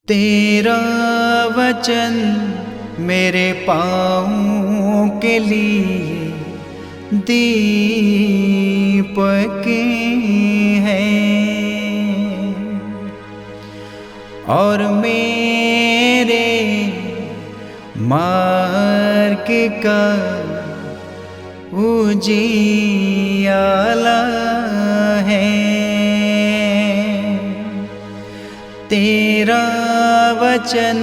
तेरा वचन मेरे पाँवों के लिए दीपक है और मेरे मार्ग का उजियाला है। तेरा वचन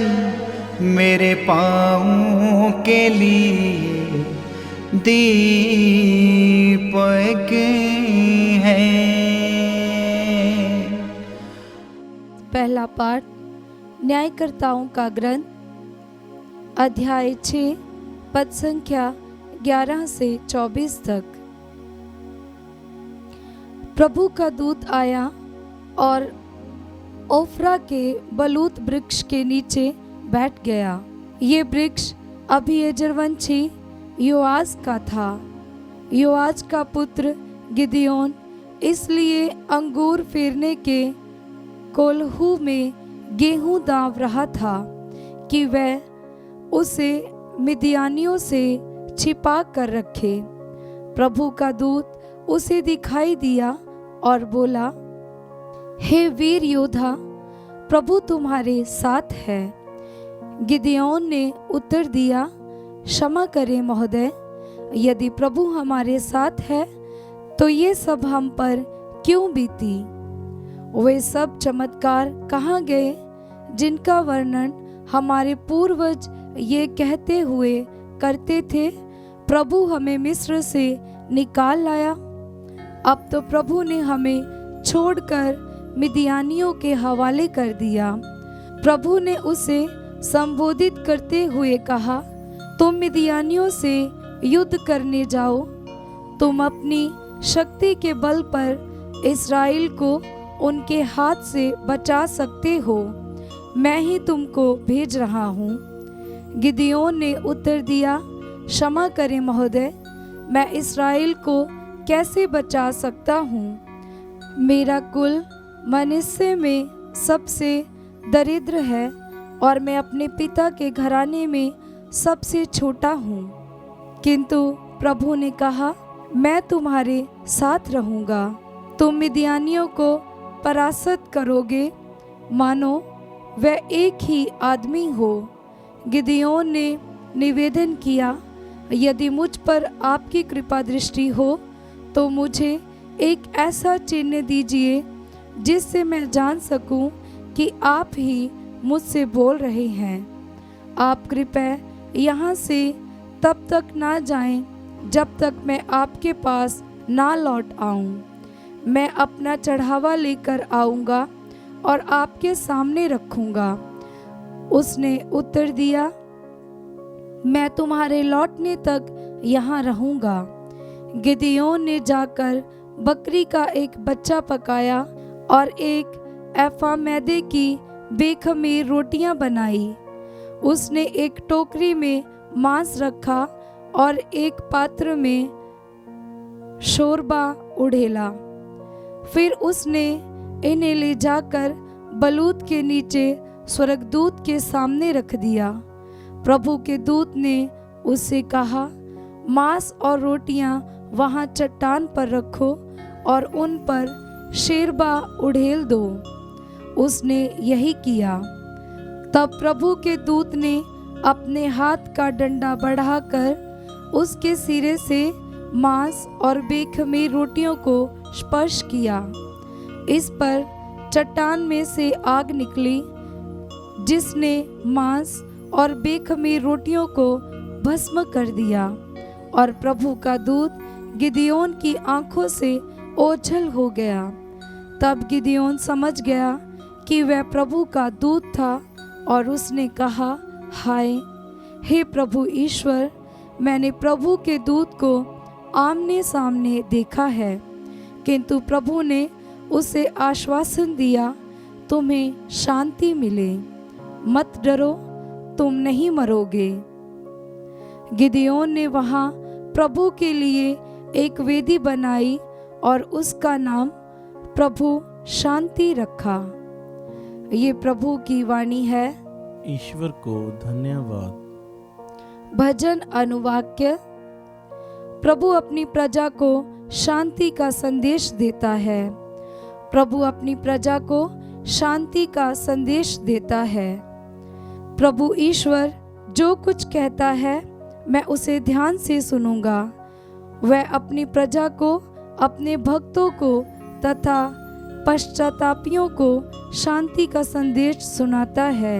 मेरे पाँवों के लिए दीपक है। पहला पाठ न्यायकर्ताओं का ग्रंथ अध्याय 6 पद संख्या 11 से 24 तक। प्रभु का दूत आया और ओफ्रा के बलूत वृक्ष के नीचे बैठ गया। ये वृक्ष अबीएजेरवंशी योआश का था। योआश का पुत्र गिदयोन इसलिए अंगूर फेरने के कोल्हू में गेहूं दाव रहा था कि वह उसे मिद्यानियों से छिपा कर रखे। प्रभु का दूत उसे दिखाई दिया और बोला, हे वीर योद्धा, प्रभु तुम्हारे साथ है। गिदयोन ने उत्तर दिया, क्षमा करें महोदय, यदि प्रभु हमारे साथ है तो ये सब हम पर क्यों बीती। वे सब चमत्कार कहाँ गए जिनका वर्णन हमारे पूर्वज ये कहते हुए करते थे, प्रभु हमें मिस्र से निकाल लाया। अब तो प्रभु ने हमें छोड़कर मिद्यानियों के हवाले कर दिया। प्रभु ने उसे संबोधित करते हुए कहा, तुम मिद्यानियों से युद्ध करने जाओ। तुम अपनी शक्ति के बल पर इस्राएल को उनके हाथ से बचा सकते हो। मैं ही तुमको भेज रहा हूँ। गिदयोन ने उत्तर दिया, क्षमा करें महोदय, मैं इस्राएल को कैसे बचा सकता हूँ। मेरा कुल मनुष्य में सबसे दरिद्र है और मैं अपने पिता के घराने में सबसे छोटा हूँ। किंतु प्रभु ने कहा, मैं तुम्हारे साथ रहूँगा। तुम मिद्यानियों को परास्त करोगे मानो वह एक ही आदमी हो। गिदयोन ने निवेदन किया, यदि मुझ पर आपकी कृपा दृष्टि हो तो मुझे एक ऐसा चिन्ह दीजिए जिससे मैं जान सकूं कि आप ही मुझसे बोल रहे हैं। आप कृपया यहाँ से तब तक ना जाएं जब तक मैं आपके पास ना लौट आऊं। मैं अपना चढ़ावा लेकर आऊँगा और आपके सामने रखूँगा। उसने उत्तर दिया, मैं तुम्हारे लौटने तक यहाँ रहूँगा। गिदयोन ने जाकर बकरी का एक बच्चा पकाया और एक एफा मैदे की बेखमीर रोटियां बनाई। उसने एक टोकरी में मांस रखा और एक पात्र में शोरबा उड़ेला। फिर उसने इन्हें ले जाकर बलूत के नीचे स्वर्गदूत के सामने रख दिया। प्रभु के दूत ने उससे कहा, मांस और रोटियां वहां चट्टान पर रखो और उन पर शेरबा उड़ेल दो। उसने यही किया। तब प्रभु के दूत ने अपने हाथ का डंडा बढ़ाकर उसके सिरे से मांस और बेखमीर रोटियों को स्पर्श किया। इस पर चट्टान में से आग निकली जिसने मांस और बेखमीर रोटियों को भस्म कर दिया और प्रभु का दूत गिदयोन की आंखों से ओझल हो गया। तब गिदयोन समझ गया कि वह प्रभु का दूत था और उसने कहा, हाय, हे प्रभु ईश्वर, मैंने प्रभु के दूत को आमने सामने देखा है। किंतु प्रभु ने उसे आश्वासन दिया, तुम्हें शांति मिले, मत डरो, तुम नहीं मरोगे। गिदयोन ने वहाँ प्रभु के लिए एक वेदी बनाई और उसका नाम प्रभु शांति रखा। ये प्रभु की वाणी है। ईश्वर को धन्यवाद। भजन अनुवाक्य। प्रभु अपनी प्रजा को शांति का संदेश देता है। प्रभु अपनी प्रजा को शांति का संदेश देता है। प्रभु ईश्वर जो कुछ कहता है मैं उसे ध्यान से सुनूंगा। वह अपनी प्रजा को, अपने भक्तों को तथा पश्चातापियों को शांति का संदेश सुनाता है।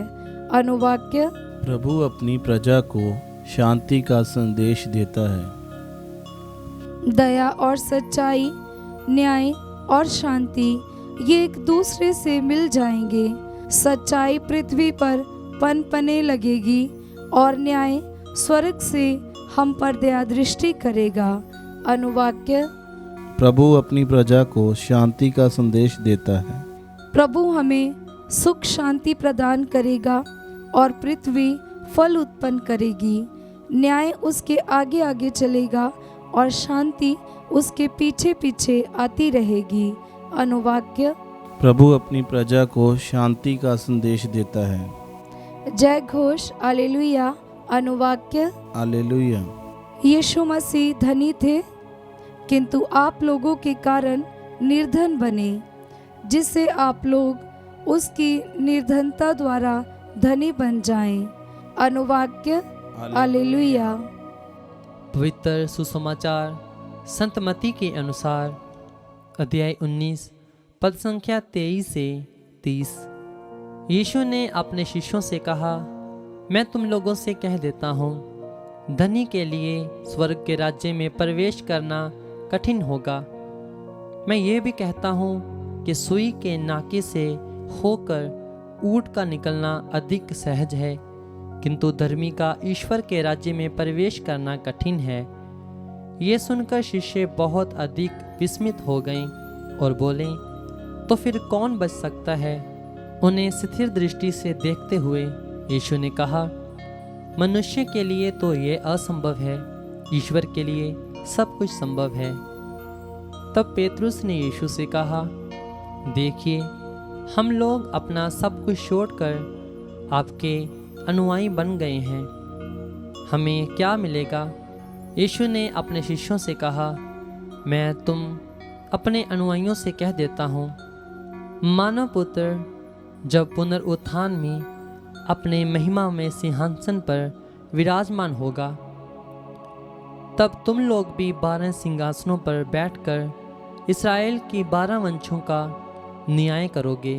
अनुवाक्य। प्रभु अपनी प्रजा को शांति का संदेश देता है। दया और सच्चाई, न्याय और शांति ये एक दूसरे से मिल जाएंगे। सच्चाई पृथ्वी पर पनपने लगेगी और न्याय स्वर्ग से हम पर दया दृष्टि करेगा। अनुवाक्य। प्रभु अपनी प्रजा को शांति का संदेश देता है। प्रभु हमें सुख शांति प्रदान करेगा और पृथ्वी फल उत्पन्न करेगी। न्याय उसके आगे आगे चलेगा और शांति उसके पीछे पीछे आती रहेगी। अनुवाक्य। प्रभु अपनी प्रजा को शांति का संदेश देता है। जय घोष हालेलुया। अनुवाक्य। हालेलुया। यीशु मसीह धनी थे किंतु आप लोगों के कारण निर्धन बने, जिससे आप लोग उसकी निर्धनता द्वारा धनी बन जाएं। अनुवाक्य। हालेलुया। पवित्र सुसमाचार संत मत्ती के अनुसार अध्याय 19 पद संख्या 23 से 30। यीशु ने अपने शिष्यों से कहा, मैं तुम लोगों से कह देता हूँ, धनी के लिए स्वर्ग के राज्य में प्रवेश करना कठिन होगा। मैं ये भी कहता हूँ कि सुई के नाके से होकर ऊँट का निकलना अधिक सहज है, किंतु धर्मी का ईश्वर के राज्य में प्रवेश करना कठिन है। ये सुनकर शिष्य बहुत अधिक विस्मित हो गए और बोले, तो फिर कौन बच सकता है? उन्हें स्थिर दृष्टि से देखते हुए यीशु ने कहा, मनुष्य के लिए तो ये असंभव है, ईश्वर के लिए सब कुछ संभव है। तब पेतरुस ने यीशु से कहा, देखिए, हम लोग अपना सब कुछ छोड़कर आपके अनुयायी बन गए हैं, हमें क्या मिलेगा? यीशु ने अपने शिष्यों से कहा, मैं तुम अपने अनुयायियों से कह देता हूँ, मानव पुत्र जब पुनरुत्थान में अपने महिमा में सिंहासन पर विराजमान होगा, तब तुम लोग भी 12 सिंहासनों पर बैठकर इस्राएल की 12 वंशों का न्याय करोगे।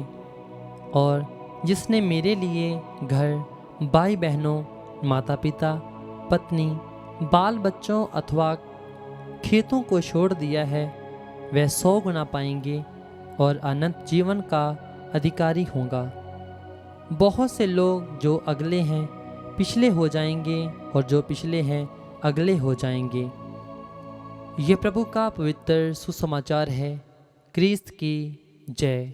और जिसने मेरे लिए घर, भाई बहनों, माता पिता, पत्नी, बाल बच्चों अथवा खेतों को छोड़ दिया है, वह 100 गुना पाएंगे और अनंत जीवन का अधिकारी होगा। बहुत से लोग जो अगले हैं पिछले हो जाएंगे और जो पिछले हैं अगले हो जाएंगे। ये प्रभु का पवित्र सुसमाचार है। क्रिस्त की जय।